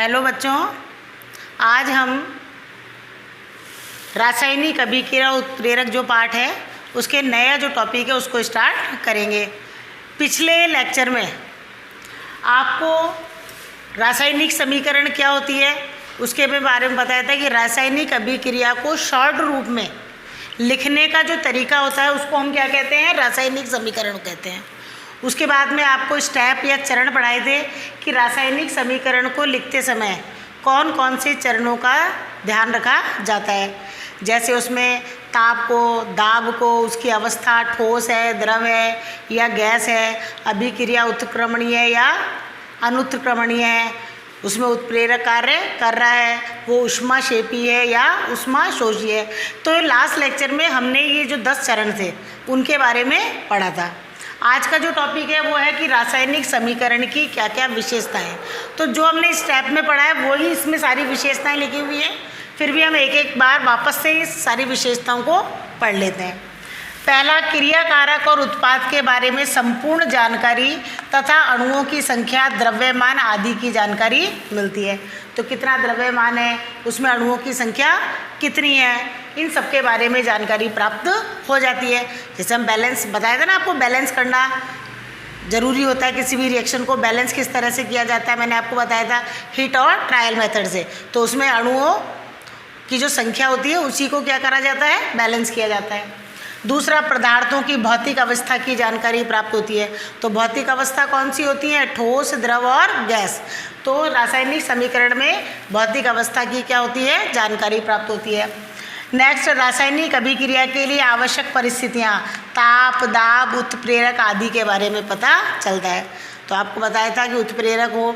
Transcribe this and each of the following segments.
Hello बच्चों, आज हम रासायनिक अभिक्रिया उत्प्रेरक जो पार्ट है उसके नया जो टॉपिक है उसको स्टार्ट करेंगे। पिछले लेक्चर में आपको रासायनिक समीकरण क्या होती है उसके बारे में बताया था कि रासायनिक अभिक्रिया को शॉर्ट रूप में लिखने का जो तरीका होता है उसको हम क्या कहते हैं, रासायनिक समीकरण कहते हैं। उसके बाद में आपको स्टेप या चरण पढ़ाए थे कि रासायनिक समीकरण को लिखते समय कौन कौन से चरणों का ध्यान रखा जाता है, जैसे उसमें ताप को, दाब को, उसकी अवस्था ठोस है, द्रव है या गैस है, अभिक्रिया उत्क्रमणीय है या अनुत्क्रमणीय है, उसमें उत्प्रेरक कार्य कर रहा है, वो ऊष्माक्षेपी है या ऊष्माशोषी है। तो लास्ट लेक्चर में हमने ये जो 10 चरण थे उनके बारे में पढ़ा था। आज का जो टॉपिक है वो है कि रासायनिक समीकरण की क्या क्या विशेषताएं। तो जो हमने स्टेप में पढ़ा है वही इसमें सारी विशेषताएं लिखी हुई हैं, फिर भी हम एक एक बार वापस से इस सारी विशेषताओं को पढ़ लेते हैं। पहला, क्रियाकारक और उत्पाद के बारे में संपूर्ण जानकारी तथा अणुओं की संख्या, द्रव्यमान आदि की जानकारी मिलती है। तो कितना द्रव्यमान है, उसमें अणुओं की संख्या कितनी है, इन सब के बारे में जानकारी प्राप्त हो जाती है। जैसे हम बैलेंस बताया था ना, आपको बैलेंस करना ज़रूरी होता है, किसी भी रिएक्शन को बैलेंस किस तरह से किया जाता है मैंने आपको बताया था हीट और ट्रायल मेथड से। तो उसमें अणुओं की जो संख्या होती है उसी को क्या करा जाता है, बैलेंस किया जाता है। दूसरा, पदार्थों की भौतिक अवस्था की जानकारी प्राप्त होती है। तो भौतिक अवस्था कौन सी होती है, ठोस, द्रव और गैस। तो रासायनिक समीकरण में भौतिक अवस्था की क्या होती है, जानकारी प्राप्त होती है। नेक्स्ट, रासायनिक अभिक्रिया के लिए आवश्यक परिस्थितियाँ, ताप, दाब, उत्प्रेरक आदि के बारे में पता चलता है। तो आपको बताया था कि उत्प्रेरक हो,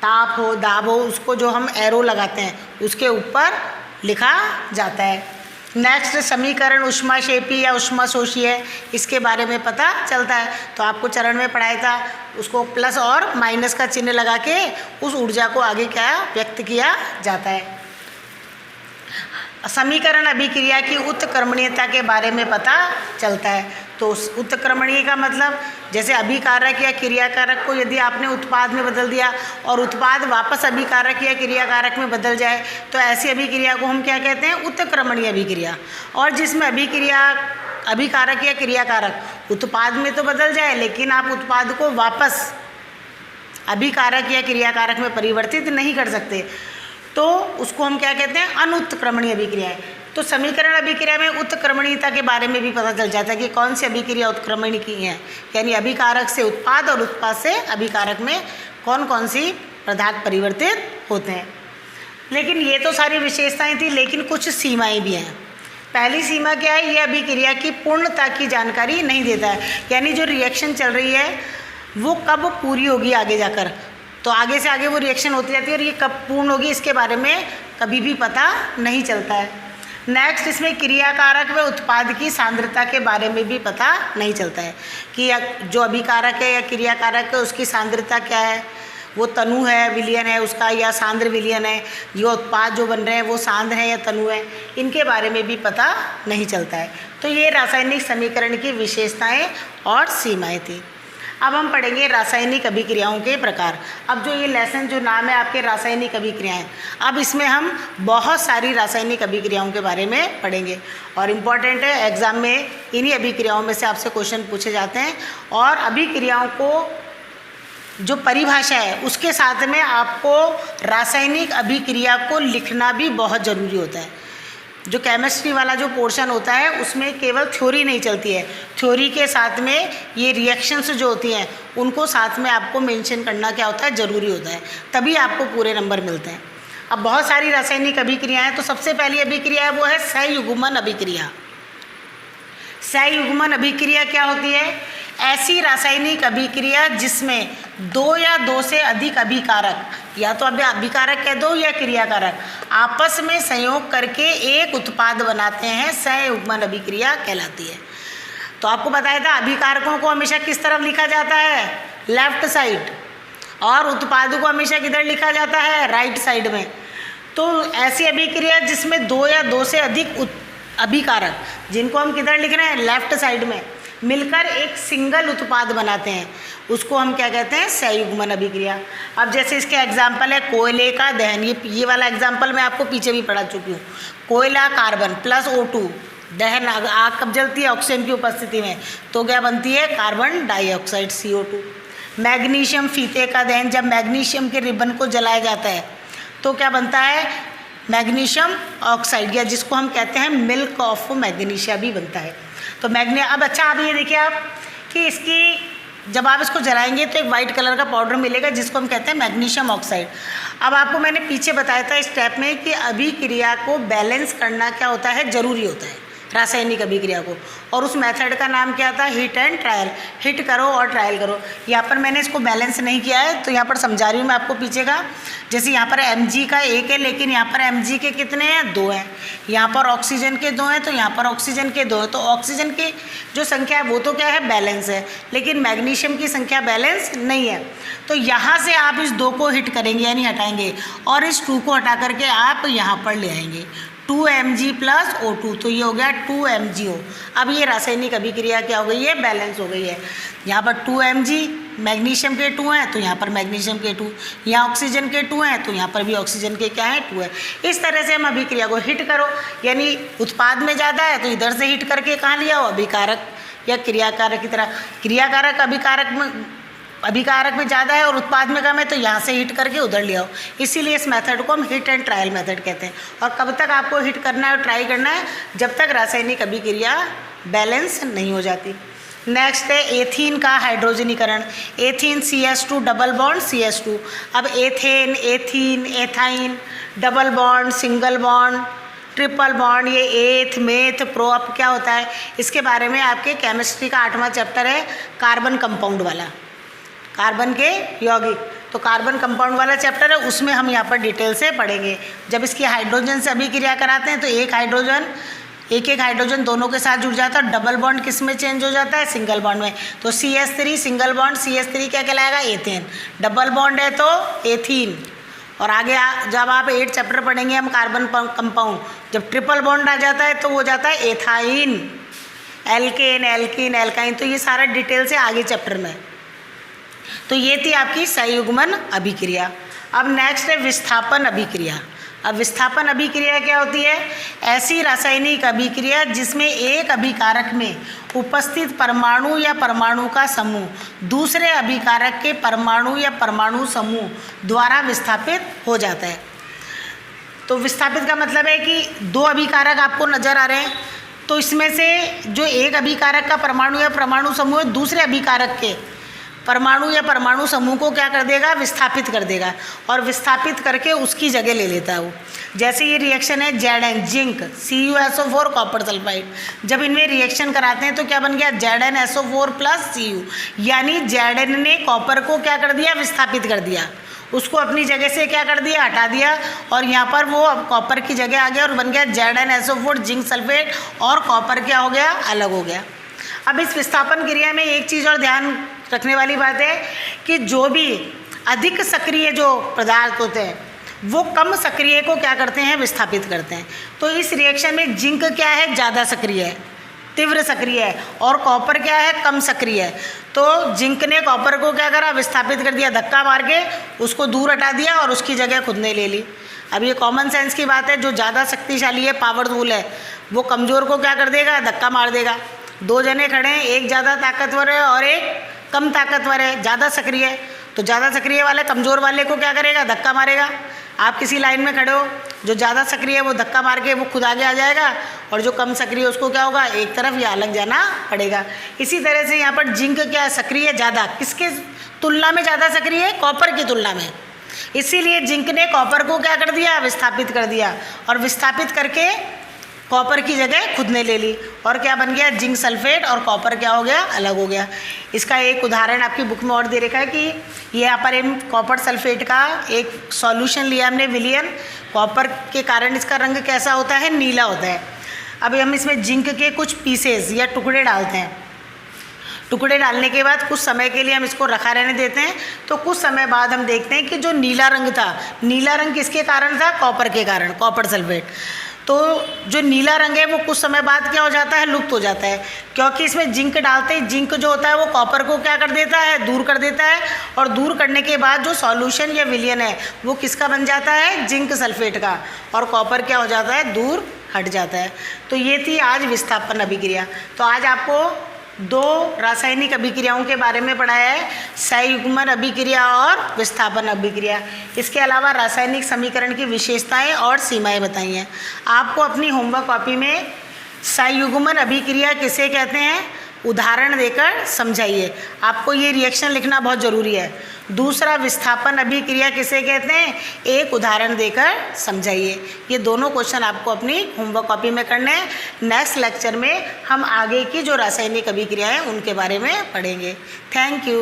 ताप हो, दाब हो, उसको जो हम एरो लगाते हैं उसके ऊपर लिखा जाता है। नेक्स्ट, समीकरण ऊष्माक्षेपी या ऊष्माशोषी है, इसके बारे में पता चलता है। तो आपको चरण में पढ़ाया था, उसको प्लस और माइनस का चिन्ह लगा के उस ऊर्जा को आगे क्या व्यक्त किया जाता है। समीकरण अभिक्रिया की उत्क्रमणीयता के बारे में पता चलता है। तो उत्क्रमणीय का मतलब, जैसे अभिकारक या क्रियाकारक को यदि आपने उत्पाद में बदल दिया और उत्पाद वापस अभिकारक या क्रियाकारक में बदल जाए तो ऐसी अभिक्रिया को हम क्या कहते हैं, उत्क्रमणीय अभिक्रिया। और जिसमें अभिकारक या क्रियाकारक उत्पाद में तो बदल जाए लेकिन आप उत्पाद को वापस अभिकारक या क्रियाकारक में परिवर्तित नहीं कर सकते, तो उसको हम क्या कहते हैं, अनुत्क्रमणीय अभिक्रियाएं। तो समीकरण अभिक्रिया में उत्क्रमणीयता के बारे में भी पता चल जाता है कि कौन सी अभिक्रिया उत्क्रमणीय की है, यानी अभिकारक से उत्पाद और उत्पाद से अभिकारक में कौन कौन सी पदार्थ परिवर्तित होते हैं। लेकिन ये तो सारी विशेषताएं थी, लेकिन कुछ सीमाएं भी हैं। पहली सीमा क्या है, ये अभिक्रिया की पूर्णता की जानकारी नहीं देता है, यानी जो रिएक्शन चल रही है वो कब पूरी होगी आगे जाकर। तो आगे से आगे वो रिएक्शन होती जाती है और ये कब पूर्ण होगी इसके बारे में कभी भी पता नहीं चलता है। नेक्स्ट, इसमें क्रियाकारक व उत्पाद की सांद्रता के बारे में भी पता नहीं चलता है कि जो अभिकारक है या क्रियाकारक है उसकी सांद्रता क्या है, वो तनु है, विलयन है उसका, या सांद्र विलयन है, जो उत्पाद जो बन रहे हैं वो सांद्र है या तनु है, इनके बारे में भी पता नहीं चलता है। तो ये रासायनिक समीकरण की विशेषताएँ और सीमाएँ थी। अब हम पढ़ेंगे रासायनिक अभिक्रियाओं के प्रकार। अब जो ये लेसन जो नाम है आपके रासायनिक अभिक्रियाएं, अब इसमें हम बहुत सारी रासायनिक अभिक्रियाओं के बारे में पढ़ेंगे और इम्पॉर्टेंट है, एग्जाम में इन्हीं अभिक्रियाओं में से आपसे क्वेश्चन पूछे जाते हैं। और अभिक्रियाओं को जो परिभाषा है उसके साथ में आपको रासायनिक अभिक्रिया को लिखना भी बहुत ज़रूरी होता है। जो केमिस्ट्री वाला जो पोर्शन होता है उसमें केवल थ्योरी नहीं चलती है, थ्योरी के साथ में ये रिएक्शंस जो होती हैं उनको साथ में आपको मेंशन करना क्या होता है, ज़रूरी होता है, तभी आपको पूरे नंबर मिलते हैं। अब बहुत सारी रासायनिक अभिक्रियाएं हैं, तो सबसे पहली अभिक्रिया है वो है सहयुग्मन अभिक्रिया। सहयुग्मन अभिक्रिया क्या होती है, ऐसी रासायनिक अभिक्रिया जिसमें 2 या 2 से अधिक अभिकारक, या तो अभिकारक कह दो या क्रियाकारक, आपस में संयोग करके एक उत्पाद बनाते हैं, सहयुग्मन अभिक्रिया कहलाती है। तो आपको बताया था अभिकारकों को हमेशा किस तरफ लिखा जाता है, लेफ्ट साइड, और उत्पादों को हमेशा किधर लिखा जाता है, राइट साइड में। तो ऐसी अभिक्रिया जिसमें 2 या 2 से अधिक अभिकारक, जिनको हम किधर लिख रहे हैं, लेफ्ट साइड में, मिलकर एक सिंगल उत्पाद बनाते हैं, उसको हम क्या कहते हैं, संयुग्मन अभिक्रिया। अब जैसे इसके एग्जाम्पल है कोयले का दहन, ये वाला एग्जाम्पल मैं आपको पीछे भी पढ़ा चुकी हूँ। कोयला कार्बन प्लस O2 दहन, आग कब जलती है, ऑक्सीजन की उपस्थिति में, तो क्या बनती है, कार्बन डाइऑक्साइड CO2। मैग्नीशियम फीते का दहन, जब मैग्नीशियम के रिबन को जलाया जाता है तो क्या बनता है, मैग्नीशियम ऑक्साइड, या जिसको हम कहते हैं मिल्क ऑफ मैग्नीशिया भी बनता है। तो अब अच्छा आप ये देखिए आप कि इसकी जब आप इसको जलाएंगे तो एक वाइट कलर का पाउडर मिलेगा जिसको हम कहते हैं मैग्नीशियम ऑक्साइड। अब आपको मैंने पीछे बताया था इस स्टेप में कि अभिक्रिया को बैलेंस करना क्या होता है, ज़रूरी होता है रासायनिक अभिक्रिया को, और उस मेथड का नाम क्या था, हिट एंड ट्रायल। हिट करो और ट्रायल करो। यहाँ पर मैंने इसको बैलेंस नहीं किया है तो यहाँ पर समझा रही हूँ मैं आपको पीछे का। जैसे यहाँ पर Mg का 1 है, लेकिन यहाँ पर Mg के कितने हैं, 2 हैं। यहाँ पर ऑक्सीजन के 2 हैं तो यहाँ पर ऑक्सीजन के 2 हैं। तो ऑक्सीजन की जो संख्या है वो तो क्या है, बैलेंस है, लेकिन मैग्नीशियम की संख्या बैलेंस नहीं है। तो यहाँ से आप इस 2 को हिट करेंगे यानी हटाएंगे, और इस 2 को हटा करके आप यहाँ पर ले आएंगे 2Mg प्लस O2, तो ये हो गया 2MgO। अब ये रासायनिक अभिक्रिया क्या हो गई है, बैलेंस हो गई है। यहाँ पर 2Mg, मैग्नीशियम के 2 हैं तो यहाँ पर मैग्नीशियम के 2, यहाँ ऑक्सीजन के 2 हैं तो यहाँ पर भी ऑक्सीजन के क्या है, 2 है। इस तरह से हम अभिक्रिया को हिट करो, यानी उत्पाद में ज़्यादा है तो इधर से हिट करके कहाँ लिया हो, अभिकारक या क्रियाकारक की तरह। क्रियाकारक अभिकारक में ज़्यादा है और उत्पाद में कम है तो यहाँ से हिट करके उधर ले आओ। इसीलिए इस मेथड को हम हिट एंड ट्रायल मेथड कहते हैं। और कब तक आपको हिट करना है और ट्राई करना है, जब तक रासायनिक अभिक्रिया बैलेंस नहीं हो जाती। नेक्स्ट है एथीन का हाइड्रोजनीकरण। Ethene CH2 double bond CH2। अब ethane, ethene, ethyne, double bond, single bond, triple bond, ये एथ, मेथ, प्रो, अप क्या होता है, इसके बारे में आपके केमिस्ट्री का 8वां चैप्टर है कार्बन कंपाउंड वाला, कार्बन के यौगिक। तो कार्बन कंपाउंड वाला चैप्टर है, उसमें हम यहाँ पर डिटेल से पढ़ेंगे। जब इसकी हाइड्रोजन से अभिक्रिया कराते हैं तो एक हाइड्रोजन दोनों के साथ जुड़ जाता है। डबल बॉन्ड किस में चेंज हो जाता है, सिंगल बॉन्ड में। तो CH3 सिंगल बॉन्ड CH3 क्या कहलाएगा, एथेन। डबल बॉन्ड है तो एथीन। और आगे जब आप 8 चैप्टर पढ़ेंगे हम कार्बन कंपाउंड, जब ट्रिपल बॉन्ड आ जाता है तो वो जाता है एथाइन, एल्केन, एल्कीन, एल्काइन। तो ये सारा डिटेल से आगे चैप्टर में। तो ये थी आपकी संयुग्मन अभिक्रिया। अब नेक्स्ट है विस्थापन अभिक्रिया। अब विस्थापन अभिक्रिया क्या होती है, ऐसी रासायनिक अभिक्रिया जिसमें एक अभिकारक में उपस्थित परमाणु या परमाणु का समूह दूसरे अभिकारक के परमाणु या परमाणु समूह द्वारा विस्थापित हो जाता है। तो विस्थापित का मतलब है कि 2 अभिकारक आपको नजर आ रहे हैं, तो इसमें से जो एक अभिकारक का परमाणु या परमाणु समूह है दूसरे अभिकारक के परमाणु या परमाणु समूह को क्या कर देगा, विस्थापित कर देगा, और विस्थापित करके उसकी जगह ले लेता है वो। जैसे ये रिएक्शन है Zn, zinc CuSO4 copper sulphide. जब इनमें रिएक्शन कराते हैं तो क्या बन गया, ZnSO4 प्लस Cu, यानी Zn ने कॉपर को क्या कर दिया, विस्थापित कर दिया, उसको अपनी जगह से क्या कर दिया, हटा दिया, और यहाँ पर वो अब कॉपर की जगह आ गया और बन गया ZnSO4 जिंक सल्फेट, और कॉपर क्या हो गया, अलग हो गया। अब इस विस्थापन क्रिया में एक चीज़ और ध्यान रखने वाली बात है कि जो भी अधिक सक्रिय जो पदार्थ होते हैं वो कम सक्रिय को क्या करते हैं, विस्थापित करते हैं। तो इस रिएक्शन में जिंक क्या है, ज़्यादा सक्रिय है, तीव्र सक्रिय है, और कॉपर क्या है, कम सक्रिय है। तो जिंक ने कॉपर को क्या करा, विस्थापित कर दिया, धक्का मार के उसको दूर हटा दिया और उसकी जगह खुद ने ले ली। अब ये कॉमन सेंस की बात है, जो ज़्यादा शक्तिशाली है, पावरफुल है, वो कमज़ोर को क्या कर देगा, धक्का मार देगा। 2 जने खड़े हैं, एक ज़्यादा ताकतवर है और एक कम ताकतवर है, ज़्यादा सक्रिय है, तो ज़्यादा सक्रिय वाले कमज़ोर वाले को क्या करेगा, धक्का मारेगा। आप किसी लाइन में खड़े हो, जो ज़्यादा सक्रिय है वो धक्का मार के वो खुद आगे आ जाएगा, और जो कम सक्रिय है उसको क्या होगा, एक तरफ या अलग जाना पड़ेगा। इसी तरह से यहाँ पर जिंक क्या है, सक्रिय ज़्यादा, किसके तुलना में ज़्यादा सक्रिय है, कॉपर की तुलना में। इसीलिए जिंक ने कॉपर को क्या कर दिया, विस्थापित कर दिया, और विस्थापित करके कॉपर की जगह खुद ने ले ली, और क्या बन गया, जिंक सल्फेट, और कॉपर क्या हो गया, अलग हो गया। इसका एक उदाहरण आपकी बुक में और दे रखा है कि ये यहाँ पर हम कॉपर सल्फेट का एक सॉल्यूशन लिया हमने, विलियन। कॉपर के कारण इसका रंग कैसा होता है, नीला होता है। अब हम इसमें जिंक के कुछ पीसेस या टुकड़े डालते हैं। टुकड़े डालने के बाद कुछ समय के लिए हम इसको रखा रहने देते हैं, तो कुछ समय बाद हम देखते हैं कि जो नीला रंग था, नीला रंग किसके कारण था, कॉपर के कारण, कॉपर सल्फेट। तो तो जो नीला रंग है वो कुछ समय बाद क्या हो जाता है, लुप्त हो जाता है, क्योंकि इसमें जिंक डालते ही जिंक जो होता है वो कॉपर को क्या कर देता है, दूर कर देता है, और दूर करने के बाद जो सॉल्यूशन या विलयन है वो किसका बन जाता है, जिंक सल्फेट का, और कॉपर क्या हो जाता है, दूर हट जाता है। तो ये थी आज विस्थापन अभिक्रिया। तो आज आपको 2 रासायनिक अभिक्रियाओं के बारे में पढ़ाया है, सहयुग्मन अभिक्रिया और विस्थापन अभिक्रिया। इसके अलावा रासायनिक समीकरण की विशेषताएं और सीमाएं बताई हैं। आपको अपनी होमवर्क कॉपी में सहयुग्मन अभिक्रिया किसे कहते हैं उदाहरण देकर समझाइए। आपको ये रिएक्शन लिखना बहुत ज़रूरी है। दूसरा, विस्थापन अभिक्रिया किसे कहते हैं, एक उदाहरण देकर समझाइए। ये दोनों क्वेश्चन आपको अपनी होमवर्क कॉपी में करने हैं। नेक्स्ट लेक्चर में हम आगे की जो रासायनिक अभिक्रिया हैं उनके बारे में पढ़ेंगे। Thank you.